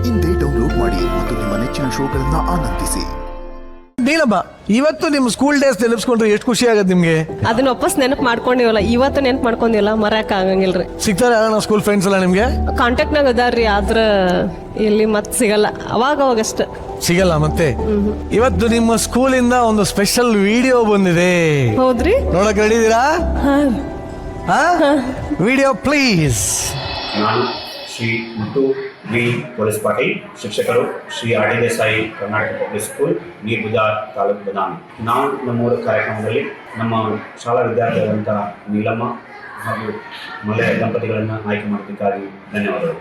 ಇಂದೇ ಡೌನ್ಲೋಡ್ ಮಾಡಿ ಮತ್ತು ನಿಮ್ಮ ನೆಚ್ಚಿನ ಶೋಗಳನ್ನ ಆನಂದಿಸಿ. ನೀಲಮ್ಮ, ಇವತ್ತು ನಿಮ್ಮ ಸ್ಕೂಲ್ ಡೇಸ್ ನೆನಪಿಸ್ಕೊಂಡ್ರೆ ಎಷ್ಟು ಖುಷಿ ಆಗತ್ತೆ ನಿಮ್ಗೆ? ಅದನ್ನ ವಾಪಸ್ ನೆನಪು ಮಾಡ್ಕೊಂಡಿವಲ್ಲ, ಇವತ್ತು ನೆನಪು ಮಾಡ್ಕೊಂಡಿವಲ್ಲ, ಮರಕ್ ಆಗಂಗಿಲ್ರಿ. ಸಿಗ್ತಾರೆ ಯಾರು ಸ್ಕೂಲ್ ಫ್ರೆಂಡ್ಸ್ ಎಲ್ಲ ನಿಮ್ಗೆ? ಕಾಂಟ್ಯಾಕ್ಟ್ನಾಗ ಅದಾರ್ರಿ, ಆದ್ರ ಇಲ್ಲಿ ಮತ್ತೆ ಸಿಗಲ್ಲ, ಅವಾಗಷ್ಟ ಸಿಗಲ್ಲ ಮತ್ತೆ. ಇವತ್ತು ನಿಮ್ಮ ಸ್ಕೂಲಿಂದ ಒಂದು ಸ್ಪೆಷಲ್ ವಿಡಿಯೋ ಬಂದಿದೆ. ಹೌದ್ರಿ? ನೋಡಕ್ ರೆಡಿ ಇದೀರಾ? Video please. ನಾನು ಶ್ರೀ ಮುತ್ತು ವಿ ಪೊಲೀಸ್ ಪಾಟೀಲ್, ಶಿಕ್ಷಕರು Shri R D Desai Karnataka public school, ನೀರ್ಬುಜಾರ್ ತಾಲೂಕು ಬದಾಮಿ. ನಾವು ನಮ್ಮೂರ ಕಾರ್ಯಕ್ರಮದಲ್ಲಿ ನಮ್ಮ ಶಾಲಾ ವಿದ್ಯಾರ್ಥಿಗಳಂಥ ನೀಲಮ್ಮ ಹಾಗೂ ಮಲೆ ದಂಪತಿಗಳನ್ನು ಆಯ್ಕೆ ಮಾಡೋದಕ್ಕಾಗಿ ಧನ್ಯವಾದಗಳು.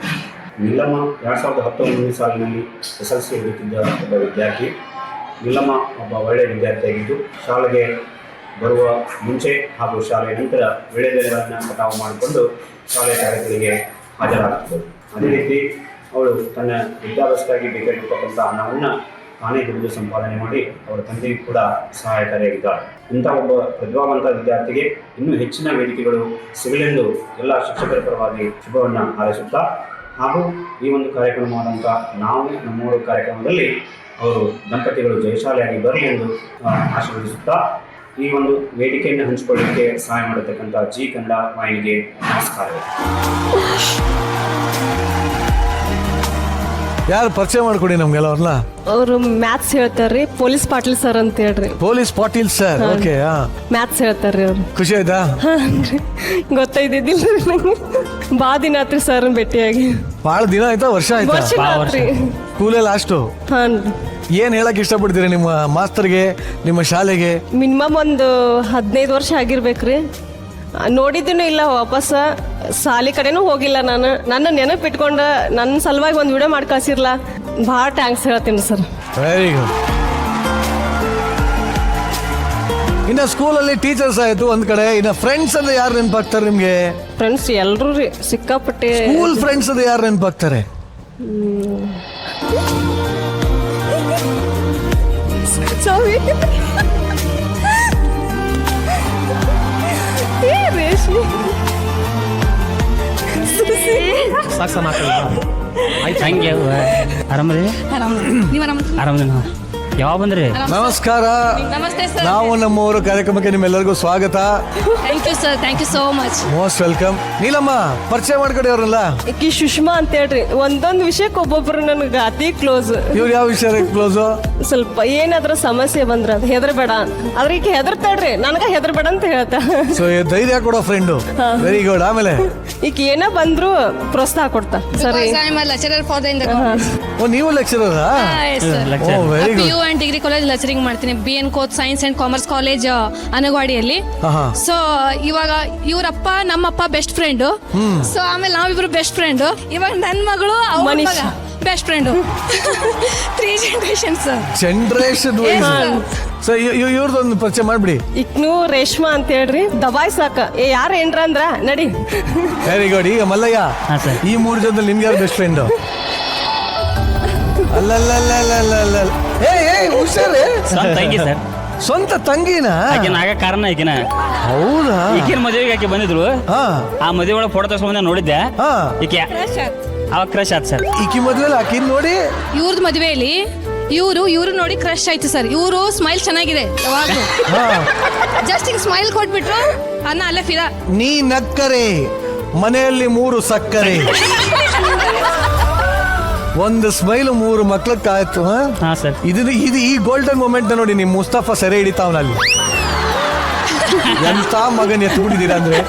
ನೀಲಮ್ಮ 2019 ಸಾಲಿನಲ್ಲಿ SLC ಓದುತ್ತಿದ್ದ ಒಬ್ಬ ವಿದ್ಯಾರ್ಥಿ. ನೀಲಮ್ಮ ಒಬ್ಬ ಒಳ್ಳೆಯ ವಿದ್ಯಾರ್ಥಿಯಾಗಿದ್ದು ಶಾಲೆಗೆ ಬರುವ ಮುಂಚೆ ಹಾಗೂ ಶಾಲೆಯ ನಂತರ ವಿಳೆದೆಲೆಗಳನ್ನು ಕಟಾವು ಮಾಡಿಕೊಂಡು ಶಾಲೆಯ ತರಗತಿಗಳಿಗೆ ಹಾಜರಾಗುತ್ತಿದ್ದರು. ಅದೇ ರೀತಿ ಅವಳು ತನ್ನ ವಿದ್ಯಾಭ್ಯಾಸಕ್ಕಾಗಿ ಬೇಕಾಗಿರ್ತಕ್ಕಂಥ ಹಣವನ್ನು ತಾನೇ ದುಡಿದು ಸಂಪಾದನೆ ಮಾಡಿ ಅವರ ತಂದೆಗೂ ಕೂಡ ಸಹಾಯಕಾರಿಯಾಗಿದ್ದಾಳೆ. ಇಂಥ ಒಬ್ಬ ಪ್ರತಿಭಾವಂತ ವಿದ್ಯಾರ್ಥಿಗೆ ಇನ್ನೂ ಹೆಚ್ಚಿನ ವೇದಿಕೆಗಳು ಸಿಗಲೆಂದು ಎಲ್ಲ ಶಿಕ್ಷಕರ ಪರವಾಗಿ ಶುಭವನ್ನು ಹಾರೈಸುತ್ತಾ, ಹಾಗೂ ಈ ಒಂದು ಕಾರ್ಯಕ್ರಮವಾದಂಥ ನಾವು ನಮ್ಮೂರು ಕಾರ್ಯಕ್ರಮದಲ್ಲಿ ಅವರು ದಂಪತಿಗಳು ಜಯಶಾಲಿಯಾಗಿ ಬರಲಿ ಎಂದು ಆಶೀರ್ವದಿಸುತ್ತಾ, ಈ ಒಂದು ವೇದಿಕೆಯನ್ನು ಹಂಚಿಕೊಳ್ಳಲಿಕ್ಕೆ ಸಹಾಯ ಮಾಡತಕ್ಕಂಥ ಜಿ ಕನ್ನಡ ವಾಹಿನಿಗೆ ನಮಸ್ಕಾರಗಳು. ಯಾರು ಪರಿಚಯ ಮಾಡ್ಕೊಡಿ ನಮ್ಗೆಲ್ಲ ಅವ್ರನ್ನ. ಅವರು ಮ್ಯಾಥ್ಸ್ ಹೇಳ್ತಾರ್ರಿ, ಪೊಲೀಸ್ ಪಾಟೀಲ್ ಸರ್ ಅಂತ ಹೇಳ್ರಿ. Police Patil sir, okay. Maths ಹೇಳ್ತಾರ್ರಿ ಅವ್ರು. ಖುಷಿ ಆಯ್ತಾ? ಗೊತ್ತೈದಿದ್ದಿಲ್ರಿ ನಂಗೆ, ಬಾ ದಿನ ಆತ್ರಿ ಸರ್ ಭೇಟಿಯಾಗಿ. ಬಹಳ ದಿನ ಆಯ್ತಾ? ವರ್ಷ ಆಯ್ತಾ? ಸ್ಕೂಲೇ ಲಾಸ್ಟು. ಏನ್ ಹೇಳಕ್ ಇಷ್ಟಪಡ್ತೀರಿ ನಿಮ್ಮ ಮಾಸ್ತರ್ಗೆ, ನಿಮ್ಮ ಶಾಲೆಗೆ? ಮಿನಿಮಮ್ ಒಂದು 15 ವರ್ಷ ಆಗಿರ್ಬೇಕ್ರಿ. ನೋಡಿದ್ದೀನೂ ಇಲ್ಲ, ವಾಪಸ್ ಶಾಲೆ ಕಡೆನೂ ಹೋಗಿಲ್ಲ ನಾನು. ನನ್ನ ನೆನಪಿಟ್ಕೊಂಡ ನನ್ನ ಸಲುವಾಗಿ ಒಂದು ವಿಡಿಯೋ ಮಾಡಿ ಕಳ್ಸಿರ್ಲ, ಭಾಳ ಥ್ಯಾಂಕ್ಸ್ ಹೇಳ್ತೀನಿ ಸರ್. Very good. ಇನ್ನು ಸ್ಕೂಲಲ್ಲಿ ಟೀಚರ್ಸ್ ಆಯ್ತು ಒಂದ್ ಕಡೆ, ಇನ್ನು ಫ್ರೆಂಡ್ಸ್ ಅಂದ್ರೆ ಯಾರು ನೆನಪಾಗ್ತಾರೆ ನಿಮ್ಗೆ? ಫ್ರೆಂಡ್ಸ್ ಎಲ್ಲರೂ ರೀ, ಸಿಕ್ಕಾಪಟ್ಟೆ. ಸ್ಕೂಲ್ ಫ್ರೆಂಡ್ಸ್ ಅಂದ್ರೆ ಯಾರು ನೆನಪಾಗ್ತಾರೆ? ಹಂಗೆ ಆರಾಮದಿ? ಆರಾಮದಿ. ಯಾವಾಗ ಬಂದ್ರಿ? ನಮಸ್ಕಾರ. ನಮಸ್ತೆ ಸರ್. ನಾವು ನಮ್ಮೂರು ಕಾರ್ಯಕ್ರಮಕ್ಕೆ ನಿಮ್ಮೆಲ್ಲರಿಗೂ ಸ್ವಾಗತ. Thank you sir, thank you so much. Most welcome. Neelamma, ಪರಿಚಯ ಮಾಡ್ಕೊಡಿ ಅವ್ರಲ್ಲ. ಈಕಿ ಸುಷ್ಮಾ ಅಂತ ಹೇಳ್ರಿ. ಒಂದೊಂದು ವಿಷಯಕ್ಕೆ ಒಬ್ಬೊಬ್ರು ನನಗೆ ಅತಿ ಕ್ಲೋಸ್. ಇವ್ರು ಯಾವ ವಿಷಯ ಕ್ಲೋಸ್? ಸ್ವಲ್ಪ ಏನಾದ್ರೂ ಸಮಸ್ಯೆ ಬಂದ್ರ ಅದು ಹೆದರ್ಬೇಡ, ಆದ್ರೆ ಈಕೆ ಹೆದರ್ತಾಳ್ರಿ, ನನಗ ಹೆದರ್ಬೇಡ ಅಂತ ಹೇಳ್ತಾ. ಸೊ ಧೈರ್ಯ ಕೊಡೋ ಫ್ರೆಂಡು. Very good. ಆಮೇಲೆ ಈಕೆ ಏನ ಬಂದ್ರು ಪ್ರೋತ್ಸಾಹ ಕೊಡ್ತಾ. ಸರಿ. ನೀವು lecturer? Very good. And degree college lecturing ಮಾಡ್ತೀನಿ. BN ಕೋಚ್ ಸೈನ್ಸ್ ಅಂಡ್ ಕಾಮರ್ಸ್ ಕಾಲೇಜ್ ಅನಗವಾಡಿಯಲ್ಲಿ. ಸೊ ಇವಾಗ ಇವರಪ್ಪ ನಮ್ಮಪ್ಪ ಬೆಸ್ಟ್ ಫ್ರೆಂಡ್. ಸೊ ಆಮೇಲೆ ನಾವಿಬ್ರು ಬೆಸ್ಟ್ ಫ್ರೆಂಡ್. ಇವಾಗ ನನ್ನ ಮಗಳು ಬೆಸ್ಟ್ ಫ್ರೆಂಡ್. 3 ಜನರೇಷನ್. ಸೊ ಇವ್ರದೊಂದು ಪರಿಚಯ ಮಾಡ್ಬಿಡಿ. ಇಕ್ನು ರೇಷ್ಮಾ ಅಂತ ಹೇಳ್ರಿ. ದಬಾಯ್ ಸಾಕ ಯಾರ ಏನ್ರ ಅಂದ್ರ ನಡಿ. Very good. ಈಗ ಮಲ್ಲಯ್ಯ, ಈ 3 ಜನದಲ್ಲಿ ನಿಮ್ಗೆ ಯಾರು ಬೆಸ್ಟ್ ಫ್ರೆಂಡ್? ಅಲ್ಲಲ್ಲ, ಹುಷಾರೇ. ತಂಗಿ ಸರ್. ಸ್ವಂತ ತಂಗಿನ? ಆಗ ಕಾರಣ ಈಗಿನ. ಹೌದಾ? ಈಗಿನ ಮದುವೆಗೆ ಆಕೆ ಬಂದಿದ್ರು. ಆ ಮದುವೆ ಒಳಗೆ ಫೋಟೋ ತಗೊಂಡ್ ನೋಡಿದ್ದೆ. ಈಕೆ ಅವಾಗ ಕ್ರಶ್ ಆಯ್ತು ಸರ್. ಈಕಿ ಮದುವೆಲಿ ಆಕಿನ್ ನೋಡಿ ಇವ್ರದ್ದು ಮದುವೆಯಲ್ಲಿ ಇವ್ರು ನೋಡಿ ಕ್ರಶ್ ಆಯ್ತು ಸರ್. ಇವರು ಸ್ಮೈಲ್ ಚೆನ್ನಾಗಿದೆ ಯಾವಾಗ್ಲೂ. ಜಸ್ಟ್ ಈಗ ಸ್ಮೈಲ್ ಕೊಟ್ಬಿಟ್ರು ಅನ್ನ ಅಲ್ಲೇ ಫಿದಾ. ನೀ ನಕ್ಕರೆ ಮನೆಯಲ್ಲಿ 3 ಸಕ್ಕರೆ. ಒಂದು ಸ್ಮೈಲ್ 3 ಮಕ್ಳಕ್ಕಾಯ್ತು. ಇದು ಈ ಗೋಲ್ಡನ್ ಮೂಮೆಂಟ್ ನೋಡಿ. ನಿಮ್ ಮುಸ್ತಫಾ ಸೆರೆ ಹಿಡಿತಾವನಲ್ಲಿ. ಎಂತ ಮಗನ್ ಎತ್ತು ಬಿಟ್ಟಿದ್ದೀರಾ ಅಂದ್ರೆ